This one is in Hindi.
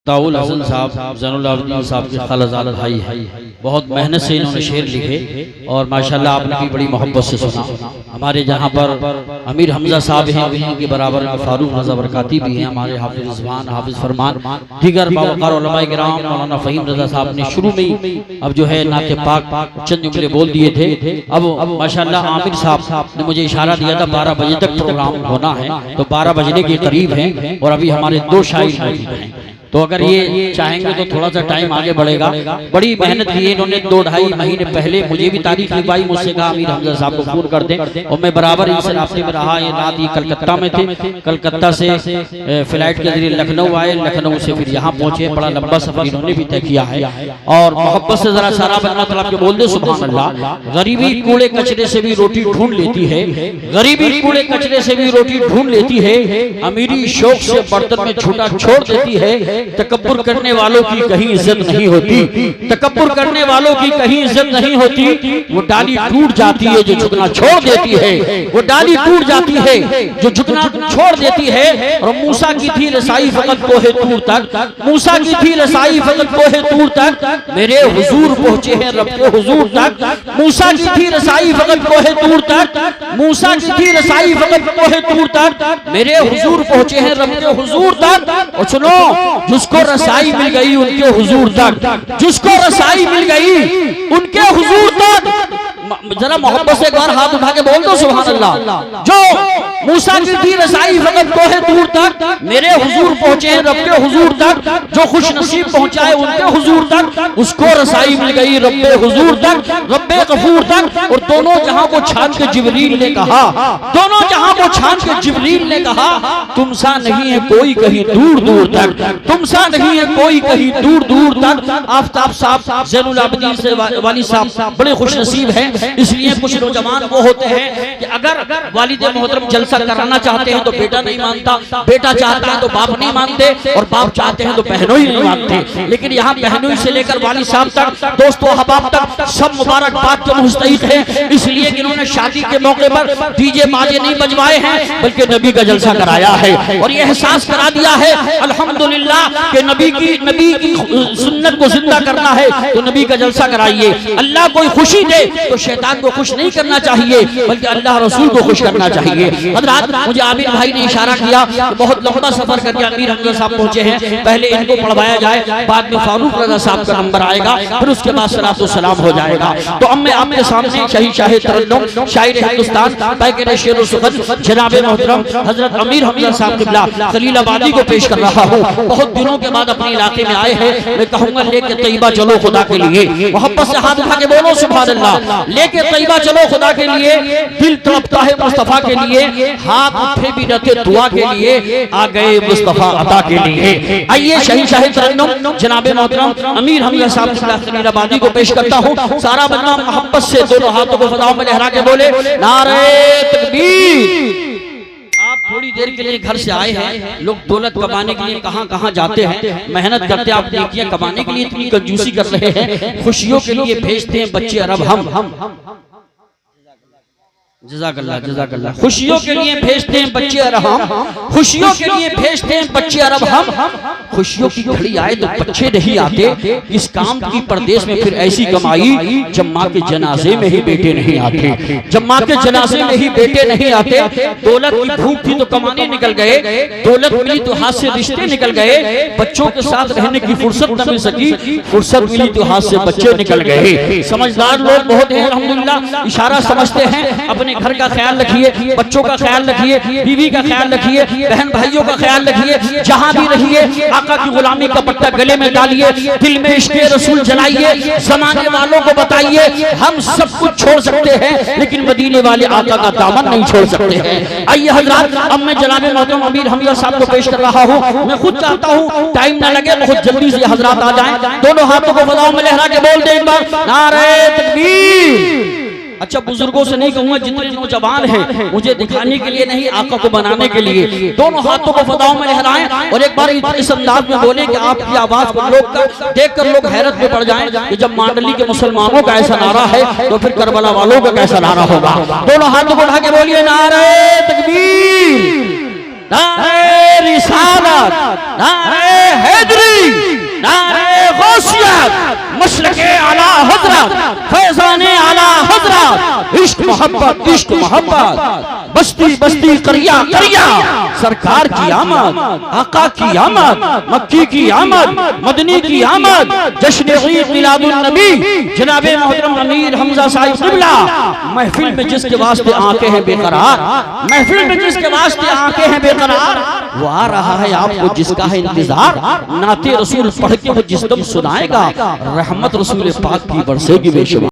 ताउल हसन साहब ज़ैनुल आबिदीन साहब के खालाजाद भाई है। बहुत मेहनत से इन्होंने शेर लिखे और माशाल्लाह आपने भी बड़ी मोहब्बत से सुना। हमारे जहाँ पर अमीर हमजा साहब हैं, उनके बराबर फारूक रज़ा बरकाती भी हैं, हमारे हाफिज़ रिज़वान, हाफिज़ फरमान, दीगर बावकार उलमाए किराम, मौलाना फ़हीम रज़ा साहब ने शुरू में ही अब जो है नाते पाक चंद जुमले बोल दिए थे। अब माशाल्लाह आमिर साहब ने मुझे इशारा दिया था 12 बजे तक प्रोग्राम होना है, तो 12 बजने के करीब हैं और अभी हमारे 2 शायर मौजूद हैं। तो अगर ये चाहेंगे तो थोड़ा सा टाइम आगे बढ़ेगा। बड़ी मेहनत की है इन्होंने, 2-2.5 महीने पहले मुझे भी तारीख लिखवाई, मुझसे कहा अमीर हमजा साहब को फोन कर दें और मैं बराबर इनसे रास्ते में रहा। ये रात ये कलकत्ता में थे, कलकत्ता से फ्लाइट के जरिए लखनऊ आए, लखनऊ से फिर यहाँ पहुंचे। बड़ा लंबा सफर इन्होंने भी तय किया है और मोहब्बत से जरा सारा बनना तलब के बोल दे सुभान अल्लाह। गरीबी कूड़े कचरे से भी रोटी ढूंढ लेती है, गरीबी कूड़े कचरे से भी रोटी ढूंढ लेती है, अमीरी शौक से बर्तन में छूटा छोड़ देती है। तकब्बुर करने वालों की कहीं इज्जत नहीं होती, तकब्बुर करने वालों की कहीं इज्जत नहीं होती। वो डाली टूट जाती है जो झुकना छोड़ देती है, वो डाली टूट जाती है जो झुकना छोड़ देती है। और मूसा की थी रसाई फकत कोहे तूर तक, मूसा की थी रसाई फकत कोहे तूर तक, मेरे हुजूर पहुंचे हैं रब के हुजूर तक। मूसा की थी रसाई फकत कोहे तूर तक, मूसा की थी रसाई फकत कोहे तूर तक, मेरे हुजूर पहुंचे हैं रब के हुजूर तक। और सुनो, जिसको रसाई मिल गई उनके हुजूर तक, जिसको रसाई मिल गई उनके हुजूर तक, जरा मोहब्बत से एक बार हाथ उठा के बोल दो सुभान अल्लाह। जो मूसा की थी रसाई फकत कोहे तूर तक, मेरे हुजूर पहुंचे हैं रब के हुजूर तक। जो खुश नसीब पहुंचाए उनके हुजूर तक, उसको रसाई मिल गई रब्बे हुजूर तक, रब्बे गफूर तक। और दोनों जहां को छान के जिब्रील ने कहा, दोनों जहां को छान के जिब्रील ने कहा, तुमसा नहीं है कोई कहीं दूर दूर तक, तुमसा नहीं है कोई कहीं दूर दूर तक। आफताब साहब ज़ैनुल आबिदीन से वाली साहब बड़े खुश नसीब हैं। इसलिए कुछ नौजवान वो होते हैं कि अगर वालिद मोहतरम जलसा कराना चाहते हैं तो बेटा नहीं मानता, बेटा चाहता है तो बाप नहीं मानते, और बाप चाहते हैं तो बहनों ही नहीं मानते। लेकिन यहाँ बहनों से लेकर वाली साहब तक, दोस्तों अहबाब तक सब मुबारकबाद के मुस्तहिक हैं। इसलिए कि इन्होंने शादी के मौके पर डीजे बाजे नहीं बजवाए हैं, बल्कि नबी का जलसा कराया है और ये एहसास करा दिया है अल्हम्दुलिल्लाह कि नबी की सुन्नत को जिंदा करना है तो नबी का जलसा कराइए। अल्लाह कोई खुशी दे तो शैतान को खुश नहीं करना चाहिए, बल्कि अल्लाह रसूल को खुश करना चाहिए। हज़रात, मुझे आमिर भाई ने इशारा किया कि बहुत लंबा सफर करके अमीर हमजा साहब पहुंचे हैं, पहले इनको पढ़वाया जाए, बाद में फारूक रज़ा साहब का नंबर आएगा, फिर उसके बाद सलातो सलाम हो जाएगा। तो अब मैं आपके सामने शहीद शाह तरन्नुम शायर हिंदुस्तान पैकेट शेर सुखद जनाब मोहतरम हजरत अमीर हमजा साहब क़िबला खलीलाबादी को पेश कर रहा हूँ। बहुत दिनों के बाद अपने इलाके में आए हैं, मैं कहूँगा लेके तैयबा चलो खुदा के लिए। मोहब्बत से हाथ उठा के बोलो सुभान अल्लाह। लेके तैयबा चलो खुदा के लिए, दिल तड़पता है मुस्तफा के लिए, हाथ उठे भी रहते दुआ के लिए, आ गए मुस्तफा अता के लिए। आइए शहीद शाह तरन्नुम जनाब मोहतरम अमीर हमजा साहब क़िबला खलीलाबादी को पेश करता हूँ। सारा बंदा मोहब्बत से दोनों हाथों को फजाओं में लहरा के बोले नारे तकबीर। थोड़ी देर के लिए घर से आए हैं, लोग दौलत कमाने के लिए कहां कहां जाते हैं, मेहनत करते हैं, आप नेकियां कमाने के लिए इतनी कंजूसी कर रहे हैं, खुशियों के लिए भेजते हैं बच्चे अरब हम जज़ाकल्लाह जज़ाकल्लाह। खुशियों के लिए भेजते हैं बच्चे अरब हम, खुशियों के लिए भेजते हैं बच्चे अरब हम। खुशियों की घड़ी आए तो बच्चे नहीं आते, इस काम की परदेश में फिर ऐसी कमाई जब माँ के जनाजे में ही बेटे नहीं आते, जब माँ के जनाजे में ही बेटे नहीं आते। दौलत की भूख थी तो कमाने निकल गए, दौलत मिली तो हाथ से रिश्ते निकल गए, बच्चों के साथ रहने की फुर्सत न मिल सकी, फुर्सत मिली तो हाथ से बच्चे निकल गए। समझदार लोग बहुत हैं अल्हम्दुलिल्लाह, इशारा समझते हैं। अपने घर का ख्याल रखिए, बच्चों का ख्याल रखिए, बीवी का ख्याल रखिए, बहन भाइयों का ख्याल रखिए, जहां भी रहिए आका की गुलामी का पट्टा गले में डालिए, दिल में इश्क़े रसूल जलाइए, जमाने वालों को बताइए हम सब कुछ छोड़ सकते हैं लेकिन मदीने वाले आका का दामन नहीं छोड़ सकते हैं। आइए हज़रात, अब मैं जनाब मोहतरम अमीर हमजा साहब को पेश कर रहा हूँ। मैं खुद चाहता हूँ टाइम ना लगे, बहुत जल्दी से हज़रात आ जाएं, दोनों हाथों को फजाओं में लहरा के बोल दें एक बार नारे तकबीर। अच्छा, बुजुर्गों से नहीं कहूंगा, जितने नौजवान हैं मुझे दिखाने के लिए नहीं, आका को बनाने के लिए, दोनों हाथों को फजाओं में लहराएं और एक बार इस अंदाज में बोले कि आपकी आवाज को लोग देखकर लोग हैरत में पड़ जाएं कि जब मांडली के मुसलमानों का ऐसा नारा है तो फिर करबला वालों का कैसा नारा होगा। दोनों हाथों को उठा के बोलिए नारे तकबीर, नारे रिसालत, नारे हैदरी। इश्क मोहब्बत इश्क मोहब्बत बस्ती बस्ती करिया करिया सरकार की आमद आका की आमद मक्की की आमद मदनी की आमद जश्न ईद मिलादुन नबी जनाबे मोहतरम अमीर हमजा साहिब क़िबला महफिल में जिसके वास्ते आंखें हैं बेकरार महफिल में जिसके वास्ते आंखें हैं बेकरार वो आ रहा है आपको जिसका है इंतजार नाते रसूल पढ़ के वो जिस दम सुनाएगा रहमत रसूल पाक की बरसेगी बेशुमार।